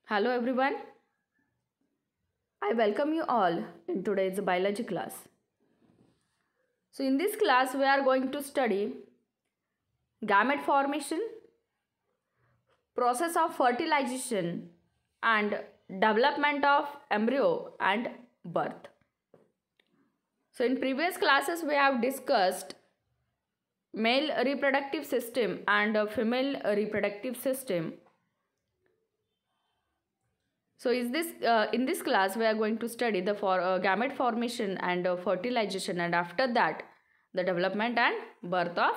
Hello everyone, I welcome you all in today's biology class. So in this class we are going to study gamete formation, process of fertilization and development of embryo and birth. So in previous classes we have discussed male reproductive system and female reproductive system. So in this class we are going to study the gamete formation and fertilization, and after that the development and birth of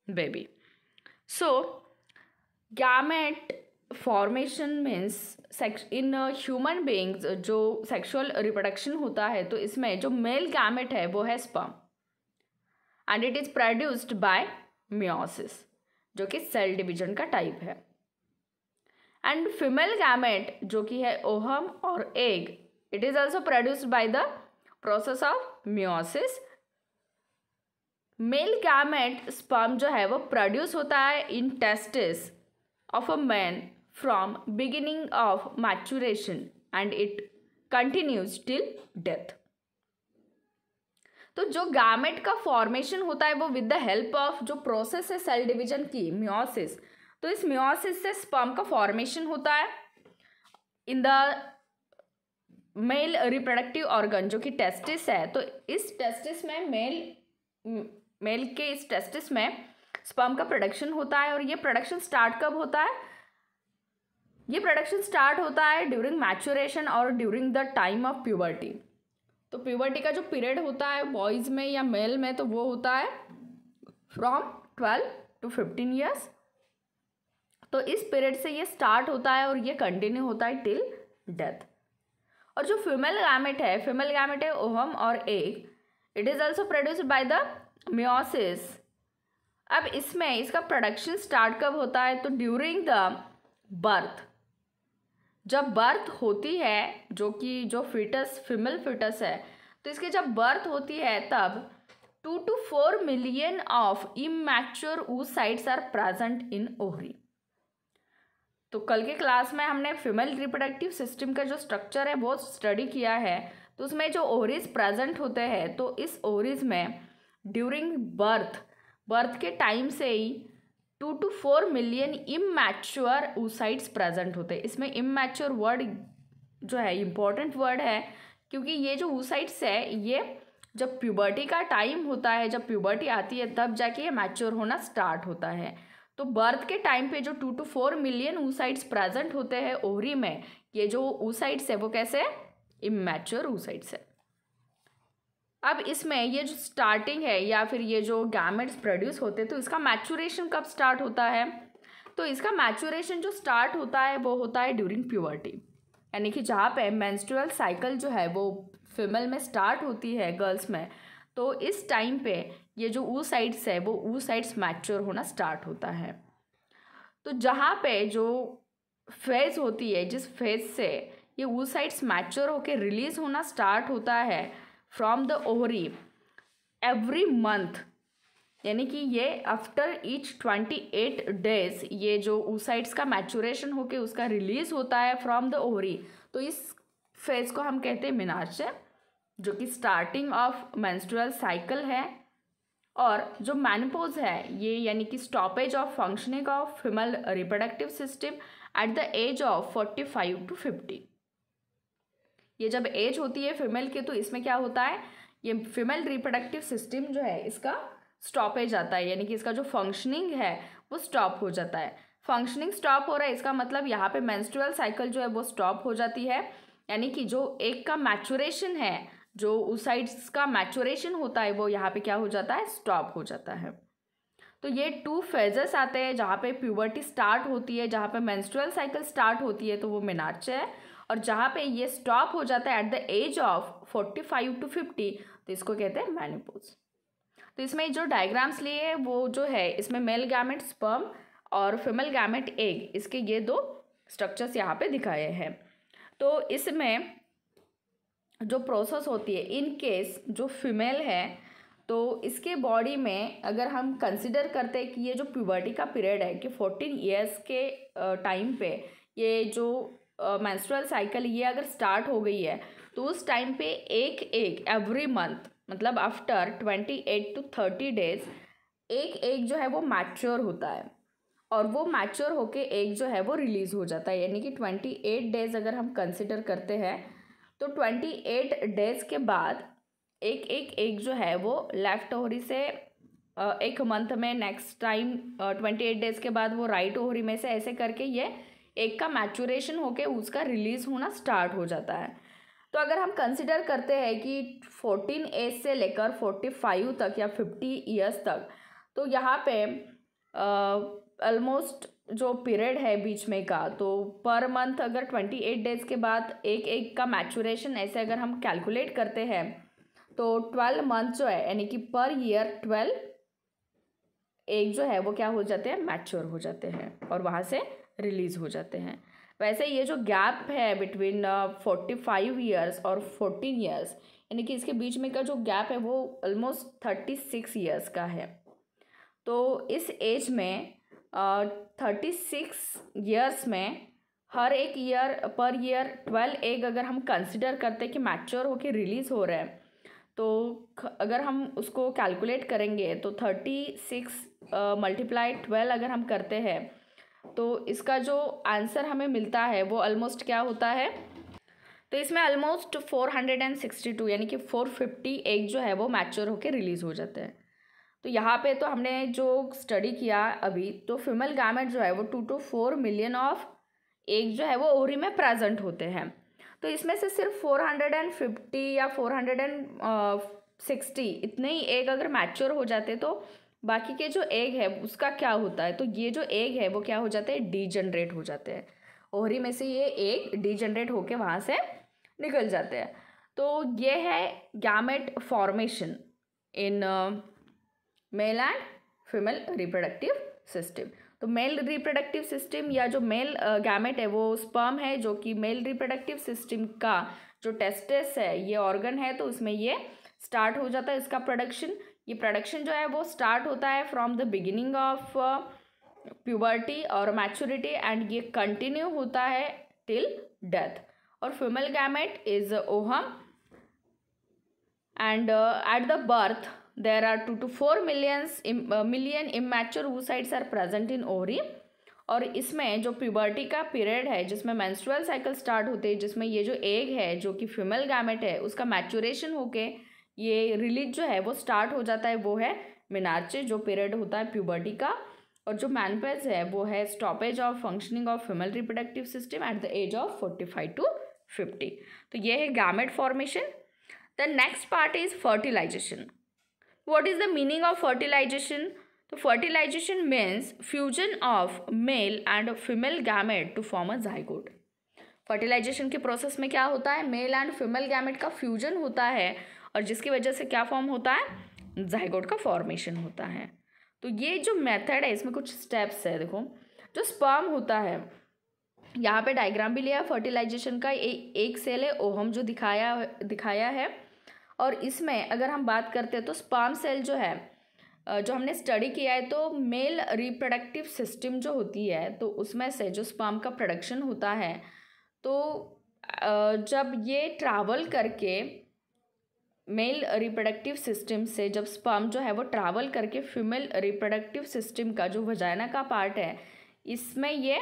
baby. So gamete formation means in human beings जो sexual reproduction होता है तो इसमें जो male gamete है वो है sperm and it is produced by meiosis जो कि cell division का type है. एंड फीमेल गैमेट जो कि है ओहम और egg, it is also produced by the process of meiosis. Male gamete sperm जो है वो प्रोड्यूस होता है in testis of a man from beginning of maturation and it continues till death. तो जो गैमेट का फॉर्मेशन होता है वो विद द हेल्प ऑफ जो प्रोसेस है सेल डिवीजन की मियोसिस, तो इस मियोसिस से स्पर्म का फॉर्मेशन होता है in the male reproductive organ जो कि टेस्टिस है. तो इस टेस्टिस में मेल के इस टेस्टिस में स्पर्म का प्रोडक्शन होता है. और ये प्रोडक्शन स्टार्ट कब होता है? ये प्रोडक्शन स्टार्ट होता है ड्यूरिंग मैच्योरेशन और during the time of puberty. तो प्यूबर्टी का जो पीरियड होता है बॉयज़ में या मेल में तो वो होता है फ्रॉम 12 to 15 ईयर्स. तो इस पीरियड से ये स्टार्ट होता है और ये कंटिन्यू होता है टिल डेथ. और जो फीमेल गैमेट है ओहम और egg, it is also produced by the meiosis. अब इसमें इसका प्रोडक्शन स्टार्ट कब होता है? तो ड्यूरिंग द बर्थ, जब बर्थ होती है जो फीटस फीमेल फीटस है, तो इसकी जब बर्थ होती है तब 2 to 4 million of immature oocytes are present in ovary. तो कल के क्लास में हमने फीमेल रिप्रोडक्टिव सिस्टम का जो स्ट्रक्चर है वो स्टडी किया है. तो उसमें जो ओवरीज प्रेजेंट होते हैं तो इस ओवरीज में ड्यूरिंग बर्थ के टाइम से ही 2 to 4 million immature oocytes present होते हैं. इसमें इमैच्योर वर्ड जो है इम्पॉर्टेंट वर्ड है क्योंकि ये जो oocytes है ये जब प्यूबर्टी का टाइम होता है, जब प्यूबर्टी आती है तब जाके ये मैच्योर होना स्टार्ट होता है. तो बर्थ के टाइम पे जो 2 to 4 million oocytes प्रेजेंट होते हैं ओवरी में, ये जो oocytes है वो कैसे इमैच्योर oocytes है. अब इसमें ये जो स्टार्टिंग है या फिर ये जो गैमेट्स प्रोड्यूस होते हैं तो इसका मैच्योरेशन कब स्टार्ट होता है? तो इसका मैच्योरेशन जो स्टार्ट होता है वो होता है ड्यूरिंग प्यूबर्टी, यानी कि जहाँ पे मेंस्ट्रुअल साइकिल जो है वो फीमेल में स्टार्ट होती है गर्ल्स में, तो इस टाइम पे ये जो oocytes है वो oocytes मैच्योर होना स्टार्ट होता है. तो जहाँ पे जो फेज होती है, जिस फेज से ये oocytes मैच्योर होकर रिलीज होना स्टार्ट होता है from the ovary every month, यानी कि ये आफ्टर ईच 28 days ये जो oocytes का मैच्योरेशन होके उसका रिलीज होता है फ्रॉम द ओवरी. तो इस फेज को हम कहते हैं मेनार्चे, जो कि स्टार्टिंग ऑफ मेंस्ट्रुअल साइकिल है. और जो मेनोपॉज है ये यानी कि stoppage of functioning of female reproductive system at the age of 45 to 50. ये जब एज होती है फीमेल की तो इसमें क्या होता है, ये फीमेल रिप्रोडक्टिव सिस्टम जो है इसका स्टॉपेज आता है, यानी कि इसका जो फंक्शनिंग है वो स्टॉप हो जाता है. फंक्शनिंग स्टॉप हो रहा है इसका मतलब यहाँ पे मेंस्ट्रुअल साइकिल जो है वो स्टॉप हो जाती है, यानी कि जो एक का मैच्योरेशन है, जो oocytes का मैच्योरेशन होता है वो यहाँ पे क्या हो जाता है, स्टॉप हो जाता है. तो ये 2 फेजेस आते हैं जहाँ पे प्यूबर्टी स्टार्ट होती है, जहाँ पे मेंस्ट्रुअल साइकिल स्टार्ट होती है तो वो मेनार्चे है, और जहाँ पे ये स्टॉप हो जाता है at the age of 45 to 50 तो इसको कहते हैं मेनोपॉज. तो इसमें जो डायग्राम्स लिए हैं वो जो है इसमें मेल गैमेट स्पर्म और फीमेल गैमेट एग, इसके ये 2 स्ट्रक्चर्स यहाँ पे दिखाए हैं. तो इसमें जो प्रोसेस होती है इन केस जो फीमेल है तो इसके बॉडी में अगर हम कंसिडर करते हैं कि ये जो प्यूबर्टी का पीरियड है कि 14 ईयर्स के टाइम पे ये जो मेंस्ट्रुअल साइकिल ये अगर स्टार्ट हो गई है तो उस टाइम पे एक एवरी मंथ, मतलब आफ्टर 28 to 30 डेज एक जो है वो मैच्योर होता है, और वो मैच्योर होके एक जो है वो रिलीज़ हो जाता है। यानी कि 28 डेज अगर हम कंसिडर करते हैं तो 28 डेज के बाद एक जो है वो लेफ्ट ओवरी से एक मंथ में नेक्स्ट टाइम 28 डेज के बाद वो राइट ओवरी में से ऐसे करके ये एक का मैचुरेशन होके उसका रिलीज़ होना स्टार्ट हो जाता है। तो अगर हम कंसिडर करते हैं कि 14 एज से लेकर 45 तक या 50 ईयर्स तक, तो यहाँ पे ऑलमोस्ट जो पीरियड है बीच में का, तो पर मंथ अगर 28 डेज के बाद एक का मैचुरेशन ऐसे अगर हम कैलकुलेट करते हैं तो 12 मंथ जो है यानी कि पर ईयर 12 एक जो है वो क्या हो जाते हैं, मैच्योर हो जाते हैं और वहाँ से रिलीज़ हो जाते हैं। वैसे ये जो गैप है बिटवीन 45 ईयर्स और 14 ईयर्स, यानी कि इसके बीच में का जो गैप है वो ऑलमोस्ट 36 ईयर्स का है। तो इस एज में 36 ईयर्स में हर एक ईयर पर ईयर 12 एग अगर हम कंसिडर करते कि मैच्योर होके रिलीज़ हो रहा है, तो अगर हम उसको कैलकुलेट करेंगे तो 36 मल्टीप्लाई 12 अगर हम करते हैं तो इसका जो आंसर हमें मिलता है वो ऑलमोस्ट क्या होता है, तो इसमें ऑलमोस्ट 462 यानी कि 450 एग जो है वो मैच्योर होके रिलीज़ हो जाते हैं। तो यहाँ पे तो हमने जो स्टडी किया अभी, तो फीमेल गैमेट जो है वो 2 to 4 मिलियन ऑफ एग जो है वो ओवरी में प्रेजेंट होते हैं। तो इसमें से सिर्फ 450 या 460 इतने ही एग अगर मैच्योर हो जाते तो बाकी के जो एग है उसका क्या होता है, तो ये जो एग है वो क्या हो जाते हैं, डीजनरेट हो जाते हैं। ओवरी में से ये एग डीजनरेट होके वहाँ से निकल जाते हैं। तो ये है gamete formation in male and female reproductive system. तो मेल रिप्रोडक्टिव सिस्टम या जो मेल गैमेट है वो स्पर्म है, जो कि मेल रिप्रोडक्टिव सिस्टम का जो टेस्टिस है ये ऑर्गन है, तो उसमें ये स्टार्ट हो जाता है इसका प्रोडक्शन। ये प्रोडक्शन जो है वो स्टार्ट होता है from the beginning of puberty और मैच्योरिटी एंड ये कंटिन्यू होता है टिल डेथ। और female gamete is ohm and at the birth there are 2 to 4 million immature oocytes are present in ovary। और इसमें जो प्यूबर्टी का पीरियड है जिसमें मेंस्ट्रुअल साइकिल स्टार्ट होते हैं, जिसमें ये जो एग है जो कि फीमेल गैमेट है उसका मैचुरेशन होके ये रिलीज जो है वो स्टार्ट हो जाता है, वो है मेनार्चे जो पीरियड होता है प्यूबर्टी का। और जो मेनोपॉज है वो है stoppage of functioning of female reproductive system at the age of 45 to 50। तो ये है gamete formation. The next part is fertilization. What is the meaning of fertilization? तो fertilization means fusion of male and female gamete to form a zygote। Fertilization के process में क्या होता है, male and female gamete का fusion होता है और जिसकी वजह से क्या फॉर्म होता है, जाइगोट का फॉर्मेशन होता है। तो ये जो मेथड है इसमें कुछ स्टेप्स है। देखो जो स्पर्म होता है, यहाँ पे डायग्राम भी लिया है फर्टिलाइजेशन का, एक सेल है ओहम जो दिखाया है। और इसमें अगर हम बात करते हैं तो स्पर्म सेल जो है जो हमने स्टडी किया है, तो मेल रिप्रोडक्टिव सिस्टम जो होती है तो उसमें से जो स्पर्म का प्रोडक्शन होता है, तो जब ये ट्रैवल करके मेल रिप्रोडक्टिव सिस्टम से जब स्पर्म जो है वो ट्रैवल करके फीमेल रिप्रोडक्टिव सिस्टम का जो वजाइना का पार्ट है इसमें ये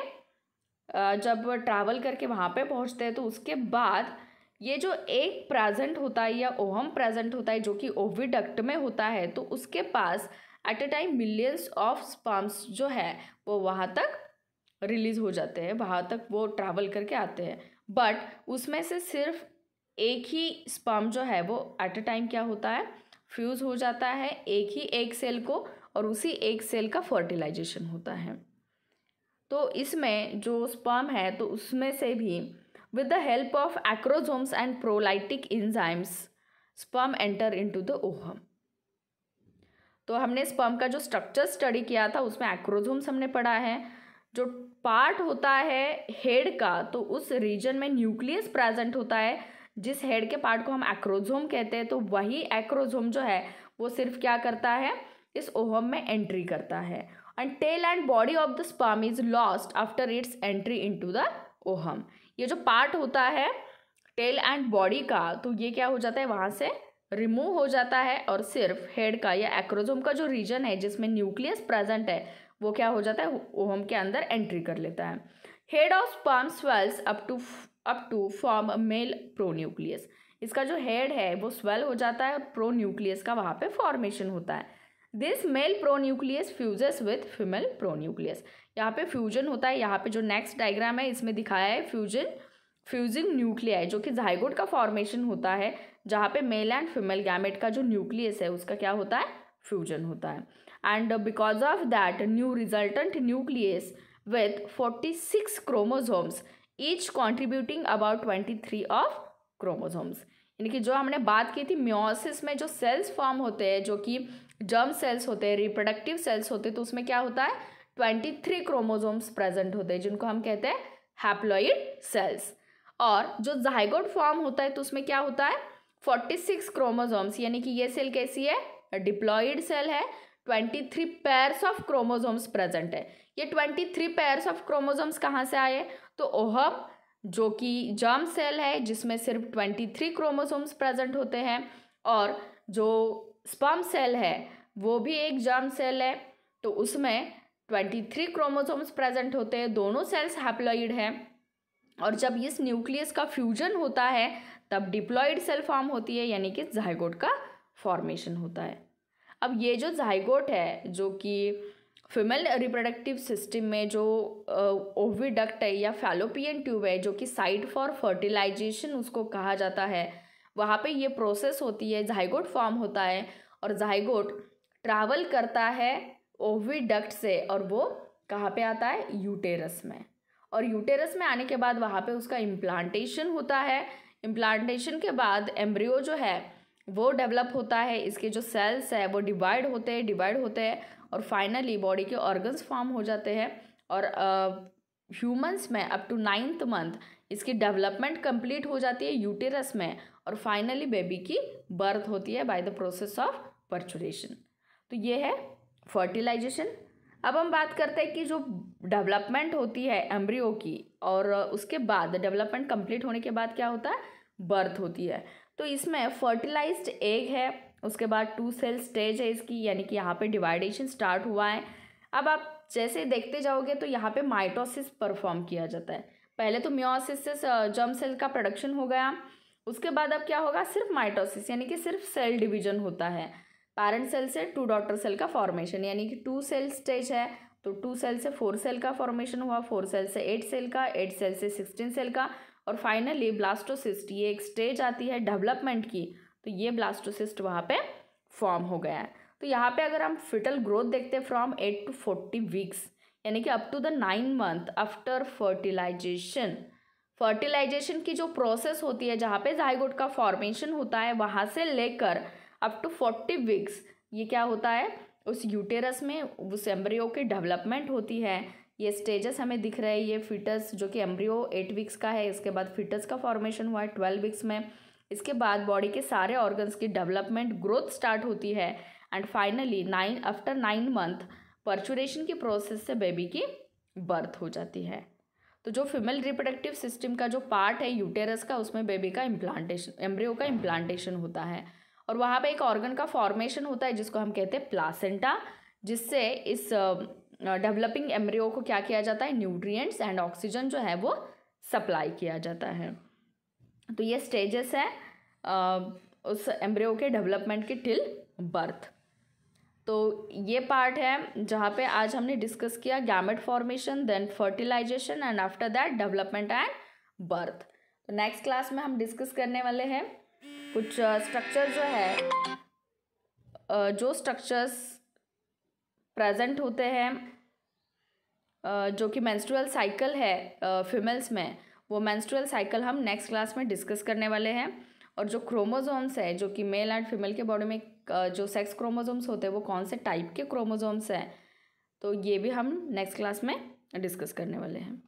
जब ट्रैवल करके वहाँ पे पहुँचते हैं तो उसके बाद ये जो एक प्रेजेंट होता है या ओहम प्रेजेंट होता है जो कि ओविडक्ट में होता है, तो उसके पास at a time millions of sperms जो है वो वहाँ तक रिलीज हो जाते हैं, वहाँ तक वो ट्रैवल करके आते हैं। बट उसमें से सिर्फ एक ही स्पर्म जो है वो एट अ टाइम क्या होता है, फ्यूज़ हो जाता है एक ही एक सेल को, और उसी एक सेल का फर्टिलाइजेशन होता है। तो इसमें जो स्पर्म है तो उसमें से भी with the help of acrosomes and prolytic enzymes sperm enter into the ovum। तो हमने स्पर्म का जो स्ट्रक्चर स्टडी किया था उसमें एक्रोसोम्स हमने पढ़ा है। जो पार्ट होता है हेड का, तो उस रीजन में न्यूक्लियस प्रेजेंट होता है, जिस हेड के पार्ट को हम एक्रोसोम कहते हैं। तो वही एक्रोसोम जो है वो सिर्फ क्या करता है, इस ओवम में एंट्री करता है। And tail and body of the sperm is lost after its entry into the ovum. ये जो पार्ट होता है टेल एंड बॉडी का, तो ये क्या हो जाता है, वहाँ से रिमूव हो जाता है और सिर्फ हेड का या एक्रोसोम का जो रीजन है जिसमें न्यूक्लियस प्रेजेंट है वो क्या हो जाता है, ओहम के अंदर एंट्री कर लेता है। Head of sperm swells up to form male pronucleus. इसका जो हेड है वो स्वेल हो जाता है और प्रोन्यूक्लियस का वहाँ पे फॉर्मेशन होता है। This male pronucleus fuses with female pronucleus. यहाँ पे फ्यूजन होता है। यहाँ पे जो नेक्स्ट डायग्राम है इसमें दिखाया है फ्यूजिंग न्यूक्लियाई, जो कि जाइगोट का फॉर्मेशन होता है, जहाँ पे मेल एंड फीमेल गैमेट का जो न्यूक्लियस है उसका क्या होता है, फ्यूजन होता है। And because of that new resultant nucleus with 46 chromosomes each contributing about 23 of chromosomes. यानी कि जो हमने बात की थी मियोसिस में जो सेल्स फॉर्म होते हैं, जो कि जर्म सेल्स होते हैं, रिप्रोडक्टिव सेल्स होते हैं, तो उसमें क्या होता है 23 क्रोमोसोम्स प्रेजेंट होते हैं जिनको हम कहते हैं हैप्लॉइड सेल्स। और जो जाइगोट फॉर्म होता है तो उसमें क्या होता है 46 क्रोमोसोम्स, यानी कि ये सेल कैसी है, डिप्लॉइड सेल है। 23 पेयर्स ऑफ क्रोमोसोम्स प्रेजेंट है। ये 23 पेयर्स ऑफ क्रोमोसोम्स कहाँ से आए, तो ओहम जो कि जर्म सेल है जिसमें सिर्फ 23 क्रोमोसोम्स प्रेजेंट होते हैं, और जो स्पर्म सेल है वो भी एक जर्म सेल है तो उसमें 23 क्रोमोसोम्स प्रेजेंट होते हैं। दोनों सेल्स हैप्लॉइड हैं और जब इस न्यूक्लियस का फ्यूजन होता है तब डिप्लॉइड सेल फॉर्म होती है, यानी कि जाइगोट का फॉर्मेशन होता है। अब ये जो जाइगोट है जो कि फीमेल रिप्रोडक्टिव सिस्टम में जो ओविडक्ट है या फैलोपियन ट्यूब है, जो कि साइट फॉर फर्टिलाइजेशन उसको कहा जाता है, वहाँ पे ये प्रोसेस होती है, जाइगोट फॉर्म होता है और जाइगोट ट्रैवल करता है ओविडक्ट से और वो कहाँ पे आता है, यूटेरस में। और यूटेरस में आने के बाद वहाँ पे उसका इम्प्लांटेशन होता है। इम्प्लांटेशन के बाद एम्ब्रियो जो है वो डेवलप होता है, इसके जो सेल्स है वो डिवाइड होते हैं और फाइनली बॉडी के ऑर्गन्स फॉर्म हो जाते हैं। और ह्यूमंस में अप टू 9th मंथ इसकी डेवलपमेंट कंप्लीट हो जाती है यूटेरस में और फाइनली बेबी की बर्थ होती है बाय द प्रोसेस ऑफ पर्चुरेशन। तो ये है फर्टिलाइजेशन। अब हम बात करते हैं कि जो डेवलपमेंट होती है एम्ब्रियो की और उसके बाद डेवलपमेंट कंप्लीट होने के बाद क्या होता है, बर्थ होती है। तो इसमें फर्टिलाइज्ड एग है, उसके बाद 2 सेल स्टेज है इसकी, यानी कि यहाँ पे डिवाइडेशन स्टार्ट हुआ है। अब आप जैसे देखते जाओगे तो यहाँ पे माइटोसिस परफॉर्म किया जाता है। पहले तो मियोसिस से जर्म सेल का प्रोडक्शन हो गया, उसके बाद अब क्या होगा, सिर्फ माइटोसिस यानी कि सिर्फ सेल डिवीजन होता है। पैरेंट सेल से 2 डॉटर सेल का फॉर्मेशन, यानी कि 2 सेल स्टेज है तो 2 सेल से 4 सेल का फॉर्मेशन हुआ, 4 सेल से 8 सेल का, 8 सेल से 16 सेल का और फाइनली ब्लास्टोसिस्ट, ये एक स्टेज आती है डेवलपमेंट की, तो ये ब्लास्टोसिस्ट वहाँ पे फॉर्म हो गया है। तो यहाँ पे अगर हम फिटल ग्रोथ देखते हैं फ्रॉम 8 to 40 वीक्स, यानी कि up to the 9 month after fertilization. Fertilization की जो प्रोसेस होती है जहाँ पे जाइगोट का फॉर्मेशन होता है, वहाँ से लेकर अप टू 40 वीक्स ये क्या होता है, उस यूटेरस में उस एम्ब्रियो की डेवलपमेंट होती है। ये स्टेजेस हमें दिख रहे हैं, ये फिटस जो कि एम्ब्रियो 8 वीक्स का है, इसके बाद फिटस का फॉर्मेशन हुआ है 12 वीक्स में, इसके बाद बॉडी के सारे ऑर्गन्स की डेवलपमेंट ग्रोथ स्टार्ट होती है एंड फाइनली आफ्टर 9 मंथ पर्चुरेशन की प्रोसेस से बेबी की बर्थ हो जाती है। तो जो फीमेल रिप्रोडक्टिव सिस्टम का जो पार्ट है यूटेरस का, उसमें बेबी का इम्प्लांटेशन, एम्ब्रियो का इम्प्लांटेशन होता है और वहाँ पे एक ऑर्गन का फॉर्मेशन होता है जिसको हम कहते हैं प्लासेंटा, जिससे इस डेवलपिंग एम्ब्रियो को क्या किया जाता है, न्यूट्रिएंट्स एंड ऑक्सीजन जो है वो सप्लाई किया जाता है। तो ये स्टेजेस है उस एम्ब्रियो के डेवलपमेंट की टिल बर्थ। तो ये पार्ट है जहाँ पे आज हमने डिस्कस किया gamete formation, then fertilization and after that development and birth. तो नेक्स्ट क्लास में हम डिस्कस करने वाले हैं कुछ स्ट्रक्चर जो है, जो स्ट्रक्चर्स प्रेजेंट होते हैं जो कि मेंस्ट्रुअल साइकिल है फीमेल्स में, वो मेंस्ट्रुअल साइकिल हम नेक्स्ट क्लास में डिस्कस करने वाले हैं। और जो क्रोमोसोम्स है जो कि मेल एंड फीमेल के बॉडी में जो सेक्स क्रोमोसोम्स होते हैं वो कौन से टाइप के क्रोमोसोम्स हैं, तो ये भी हम नेक्स्ट क्लास में डिस्कस करने वाले हैं।